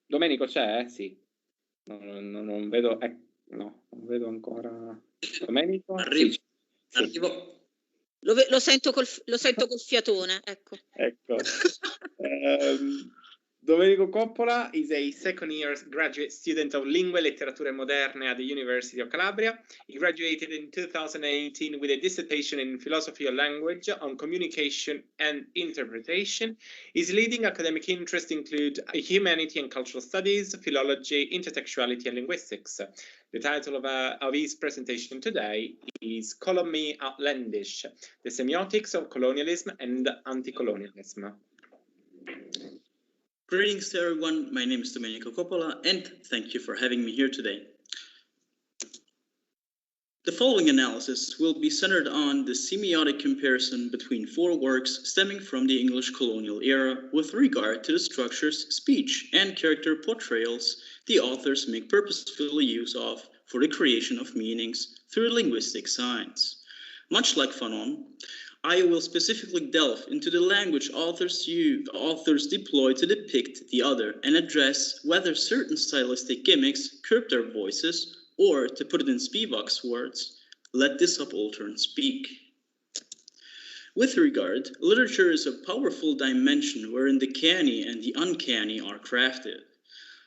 Domenico c'è? Sì. Non vedo, no, non vedo ancora. Domenico? Arrivo. Sì. Arrivo. Lo sento col fiatone, ecco. Ecco. Domenico Coppola is a second-year graduate student of Lingue, Letteratura Moderne at the University of Calabria. He graduated in 2018 with a dissertation in philosophy of language on communication and interpretation. His leading academic interests include humanity and cultural studies, philology, intertextuality, and linguistics. The title of his presentation today is Outlandish, the Semiotics of Colonialism and AntiColonialism. Greetings to everyone, my name is Domenico Coppola, and thank you for having me here today. The following analysis will be centered on the semiotic comparison between 4 works stemming from the English colonial era with regard to the structures, speech, and character portrayals the authors make purposefully use of for the creation of meanings through linguistic signs. Much like Fanon, I will specifically delve into the language authors deploy to depict the other and address whether certain stylistic gimmicks curb their voices, or, to put it in Spivak's words, let the subaltern speak. With regard, literature is a powerful dimension wherein the canny and the uncanny are crafted.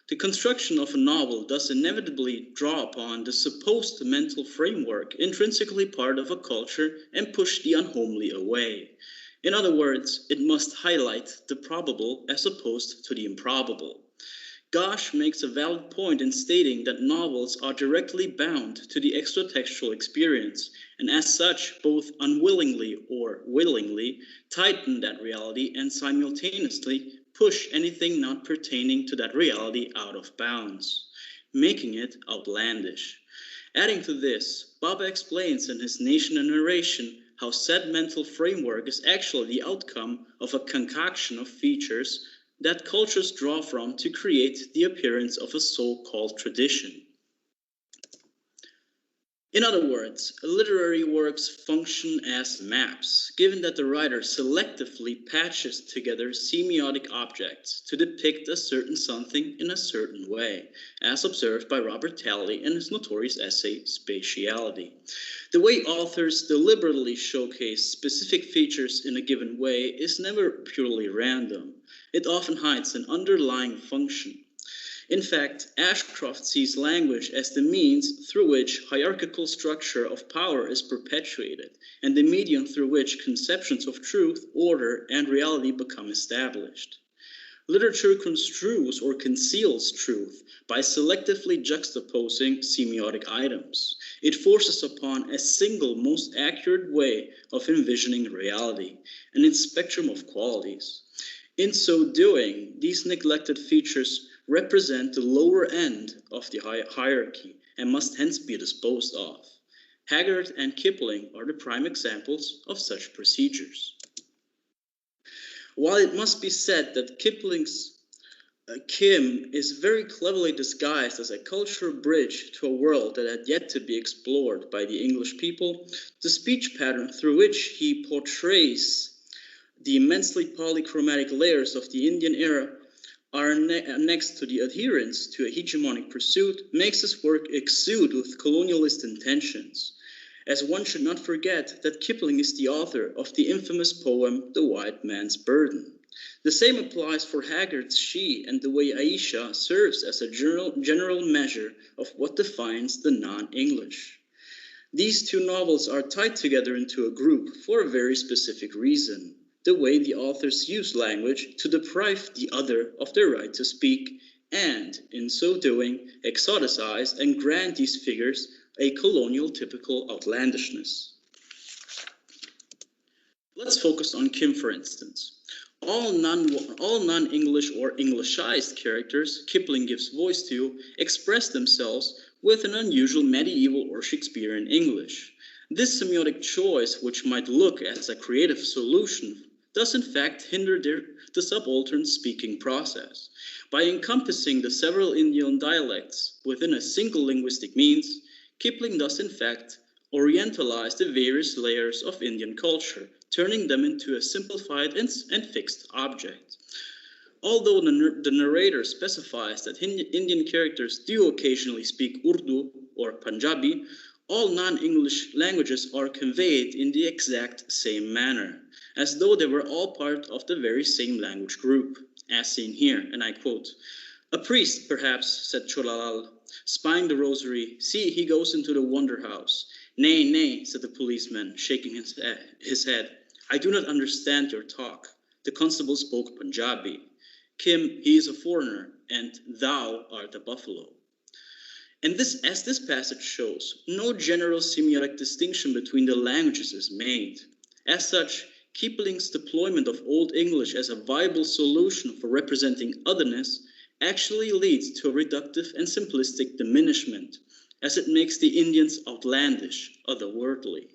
The construction of a novel does inevitably draw upon the supposed mental framework intrinsically part of a culture and push the unhomely away. In other words, it must highlight the probable as opposed to the improbable. Gosh makes a valid point in stating that novels are directly bound to the extratextual experience, and as such, both unwillingly or willingly tighten that reality and simultaneously push anything not pertaining to that reality out of bounds, making it outlandish. Adding to this, Baba explains in his Nation and Narration how said mental framework is actually the outcome of a concoction of features that cultures draw from to create the appearance of a so-called tradition. In other words, literary works function as maps, given that the writer selectively patches together semiotic objects to depict a certain something in a certain way, as observed by Robert Talley in his notorious essay, Spatiality. The way authors deliberately showcase specific features in a given way is never purely random. It often hides an underlying function. In fact, Ashcroft sees language as the means through which hierarchical structure of power is perpetuated, and the medium through which conceptions of truth, order, and reality become established. Literature construes or conceals truth by selectively juxtaposing semiotic items. It forces upon a single, most accurate way of envisioning reality and its spectrum of qualities. In so doing, these neglected features represent the lower end of the hierarchy and must hence be disposed of. Haggard and Kipling are the prime examples of such procedures. While it must be said that Kipling's Kim is very cleverly disguised as a cultural bridge to a world that had yet to be explored by the English people, the speech pattern through which he portrays the immensely polychromatic layers of the Indian era are next to the adherence to a hegemonic pursuit makes his work exude with colonialist intentions, as one should not forget that Kipling is the author of the infamous poem The White Man's Burden. The same applies for Haggard's She and the way Aisha serves as a general measure of what defines the non-English. These two novels are tied together into a group for a very specific reason: the way the authors use language to deprive the other of their right to speak, and, in so doing, exoticize and grant these figures a colonial typical outlandishness. Let's focus on Kim, for instance. All non-English or Englishized characters Kipling gives voice to express themselves with an unusual medieval or Shakespearean English. This semiotic choice, which might look as a creative solution, does in fact hinder the subaltern speaking process. By encompassing the several Indian dialects within a single linguistic means, Kipling does in fact orientalize the various layers of Indian culture, turning them into a simplified and fixed object. although the narrator specifies that Indian characters do occasionally speak Urdu or Punjabi, all non-English languages are conveyed in the exact same manner, as though they were all part of the very same language group, as seen here, and I quote, "A priest, perhaps," said Cholalal, spying the rosary. "See, he goes into the wonder house." "Nay, nay," said the policeman, shaking his head. "I do not understand your talk." The constable spoke Punjabi. "Kim, he is a foreigner, and thou art a buffalo." And as this passage shows, no general semiotic distinction between the languages is made. As such, Kipling's deployment of Old English as a viable solution for representing otherness actually leads to a reductive and simplistic diminishment, as it makes the Indians outlandish, otherworldly.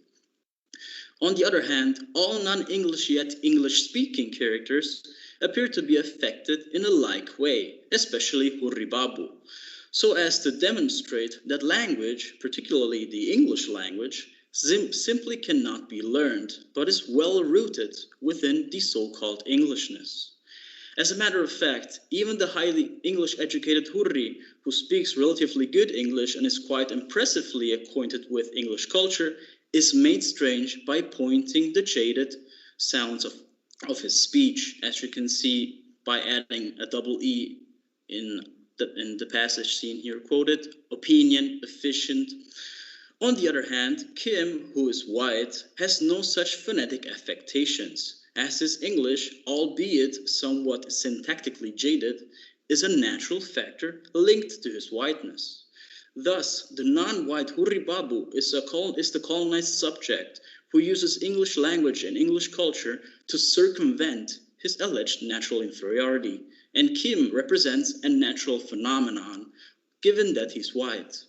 On the other hand, all non-English yet English-speaking characters appear to be affected in a like way, especially Hurri Babu, so as to demonstrate that language, particularly the English language, simply cannot be learned, but is well rooted within the so-called Englishness. As a matter of fact, even the highly English-educated Hurri, who speaks relatively good English and is quite impressively acquainted with English culture, is made strange by pointing the jaded sounds of his speech, as you can see by adding a double E in the passage seen here quoted, opinion, efficient. On the other hand, Kim, who is white, has no such phonetic affectations, as his English, albeit somewhat syntactically jaded, is a natural factor linked to his whiteness. Thus, the non-white Hurri Babu is the colonized subject who uses English language and English culture to circumvent his alleged natural inferiority, and Kim represents a natural phenomenon, given that he's white.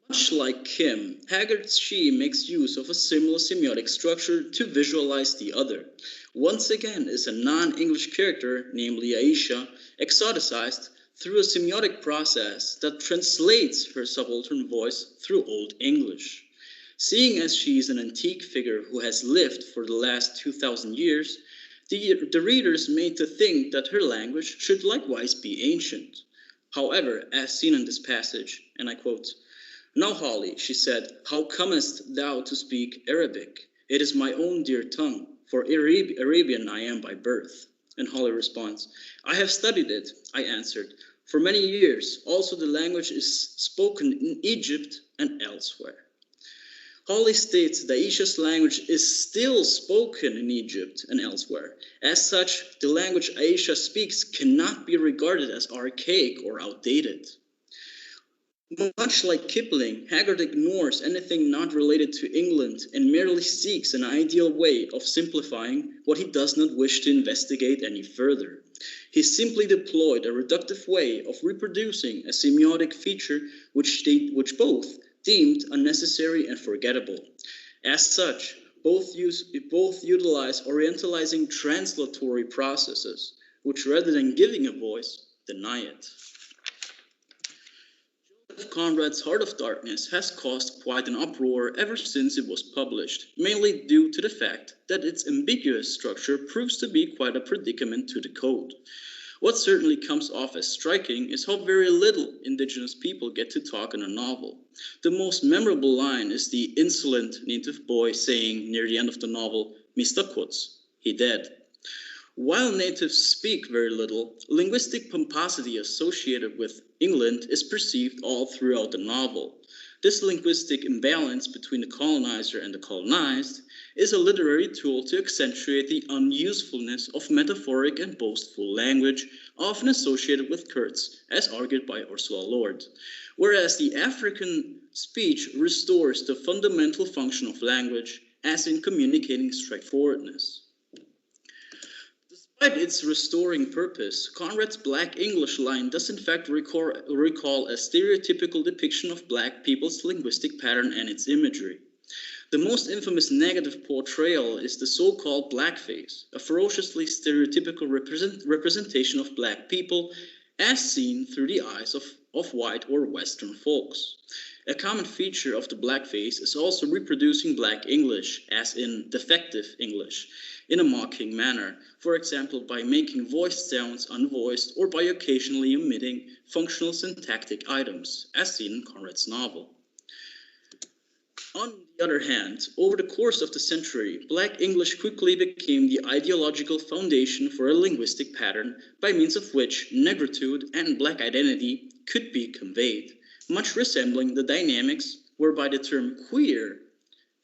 Much like Kim, Haggard's She makes use of a similar semiotic structure to visualize the other. Once again is a non-English character, namely Aisha, exoticized through a semiotic process that translates her subaltern voice through Old English. Seeing as she is an antique figure who has lived for the last 2,000 years, the reader is made to think that her language should likewise be ancient. However, as seen in this passage, and I quote, "Now, Holly," she said, "how comest thou to speak Arabic? It is my own dear tongue, for Arabian I am by birth." And Holly responds, "I have studied it," I answered, "for many years. Also the language is spoken in Egypt and elsewhere." Holly states that Aisha's language is still spoken in Egypt and elsewhere. As such, the language Aisha speaks cannot be regarded as archaic or outdated. Much like Kipling, Haggard ignores anything not related to England and merely seeks an ideal way of simplifying what he does not wish to investigate any further. He simply deployed a reductive way of reproducing a semiotic feature which both deemed unnecessary and forgettable. As such, both utilize orientalizing translatory processes, which rather than giving a voice, deny it. Joseph Conrad's Heart of Darkness has caused quite an uproar ever since it was published, mainly due to the fact that its ambiguous structure proves to be quite a predicament to decode. What certainly comes off as striking is how very little indigenous people get to talk in a novel. The most memorable line is the insolent native boy saying near the end of the novel, "Mr. Kutz, he dead." While natives speak very little, linguistic pomposity associated with England is perceived all throughout the novel. This linguistic imbalance between the colonizer and the colonized is a literary tool to accentuate the unusefulness of metaphoric and boastful language, often associated with Kurtz, as argued by Ursula Lord, whereas the African speech restores the fundamental function of language, as in communicating straightforwardness. Despite its restoring purpose, Conrad's Black English line does in fact recall a stereotypical depiction of Black people's linguistic pattern and its imagery. The most infamous negative portrayal is the so-called blackface, a ferociously stereotypical representation of Black people as seen through the eyes of of white or Western folks. A common feature of the blackface is also reproducing Black English, as in defective English, in a mocking manner, for example by making voiced sounds unvoiced or by occasionally omitting functional syntactic items, as seen in Conrad's novel. On the other hand, over the course of the century, Black English quickly became the ideological foundation for a linguistic pattern by means of which negritude and Black identity could be conveyed, much resembling the dynamics whereby the term queer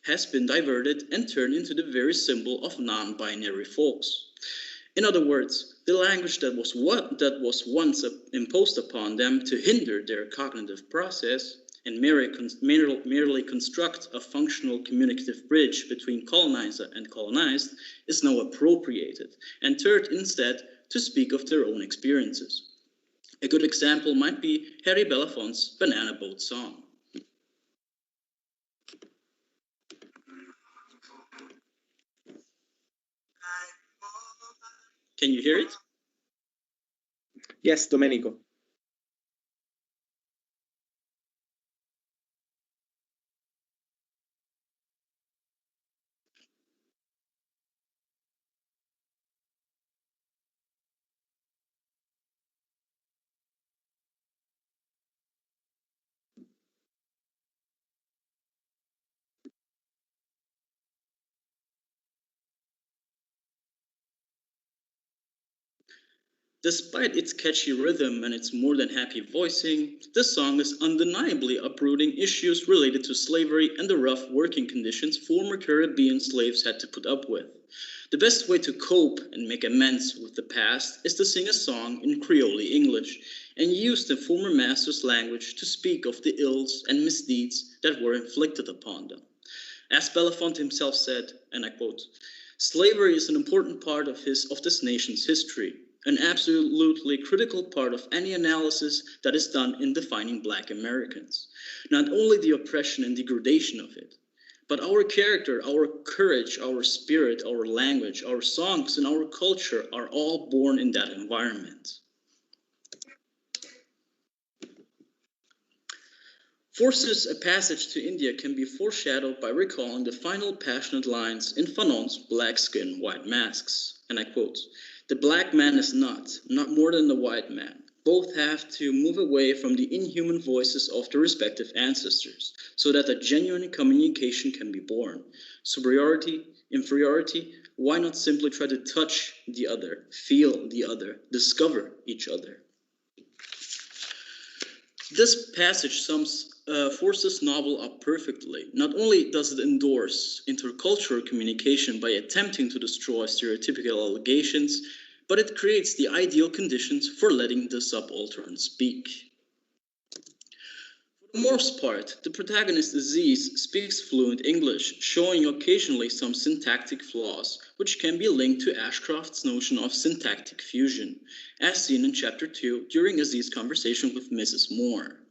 has been diverted and turned into the very symbol of non-binary folks. In other words, the language that was once imposed upon them to hinder their cognitive process and merely construct a functional communicative bridge between colonizer and colonized is now appropriated and turned instead to speak of their own experiences. A good example might be Harry Belafonte's Banana Boat Song. Can you hear it? Yes, Domenico. Despite its catchy rhythm and its more than happy voicing, the song is undeniably uprooting issues related to slavery and the rough working conditions former Caribbean slaves had to put up with. The best way to cope and make amends with the past is to sing a song in Creole English and use the former master's language to speak of the ills and misdeeds that were inflicted upon them. As Belafonte himself said, and I quote, "Slavery is an important part of this nation's history, an absolutely critical part of any analysis that is done in defining Black Americans. Not only the oppression and degradation of it, but our character, our courage, our spirit, our language, our songs, and our culture are all born in that environment." Forster's A Passage to India can be foreshadowed by recalling the final passionate lines in Fanon's Black Skin, White Masks, and I quote, "The black man is not more than the white man. Both have to move away from the inhuman voices of their respective ancestors, so that a genuine communication can be born. Superiority, inferiority, why not simply try to touch the other, feel the other, discover each other?" This passage sums Forster's novel up perfectly. Not only does it endorse intercultural communication by attempting to destroy stereotypical allegations, but it creates the ideal conditions for letting the subaltern speak. For the most part, the protagonist Aziz speaks fluent English, showing occasionally some syntactic flaws, which can be linked to Ashcroft's notion of syntactic fusion, as seen in Chapter 2 during Aziz's conversation with Mrs. Moore.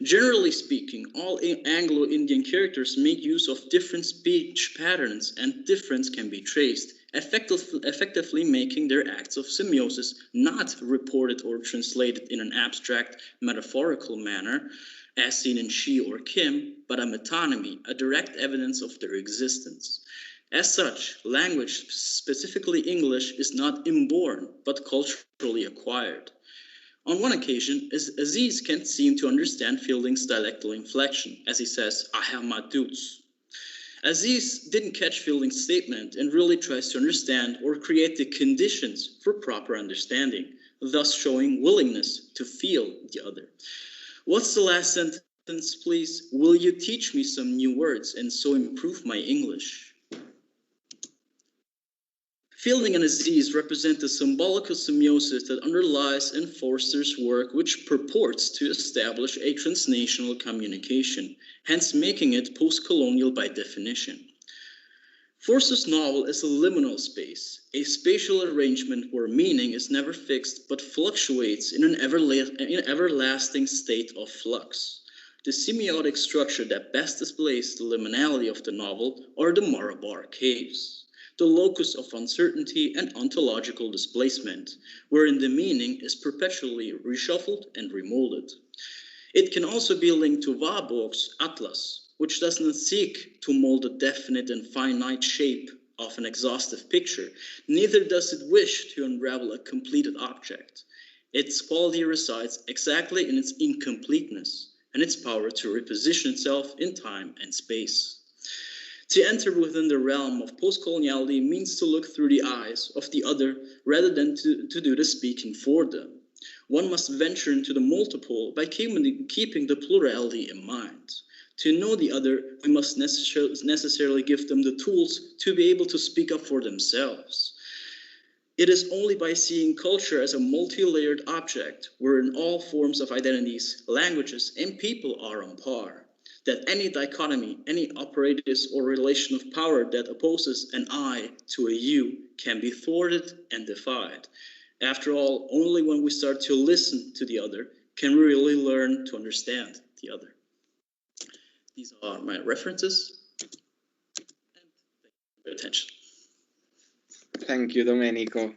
Generally speaking, all Anglo-Indian characters make use of different speech patterns, and difference can be traced, effectively making their acts of semiosis not reported or translated in an abstract, metaphorical manner, as seen in she or Kim, but a metonymy, a direct evidence of their existence. As such, language, specifically English, is not inborn, but culturally acquired. On one occasion, Aziz can't seem to understand Fielding's dialectal inflection, as he says, "I have my dues." Aziz didn't catch Fielding's statement and really tries to understand or create the conditions for proper understanding, thus showing willingness to feel the other. What's the last sentence, please? "Will you teach me some new words and so improve my English?" Fielding and Aziz represent the symbolical semiosis that underlies in Forster's work, which purports to establish a transnational communication, hence making it post-colonial by definition. Forster's novel is a liminal space, a spatial arrangement where meaning is never fixed but fluctuates in an everlasting state of flux. The semiotic structure that best displays the liminality of the novel are the Marabar caves. the locus of uncertainty and ontological displacement, wherein the meaning is perpetually reshuffled and remolded. It can also be linked to Warburg's Atlas, which does not seek to mold a definite and finite shape of an exhaustive picture, neither does it wish to unravel a completed object. Its quality resides exactly in its incompleteness and its power to reposition itself in time and space. To enter within the realm of postcoloniality means to look through the eyes of the other rather than to do the speaking for them. One must venture into the multiple by keeping the plurality in mind. To know the other, we must necessarily give them the tools to be able to speak up for themselves. It is only by seeing culture as a multi-layered object, wherein all forms of identities, languages, and people are on par, that any dichotomy, any apparatus or relation of power that opposes an I to a you can be thwarted and defied. After all, only when we start to listen to the other can we really learn to understand the other. These are my references. And thank you for your attention. Thank you, Domenico.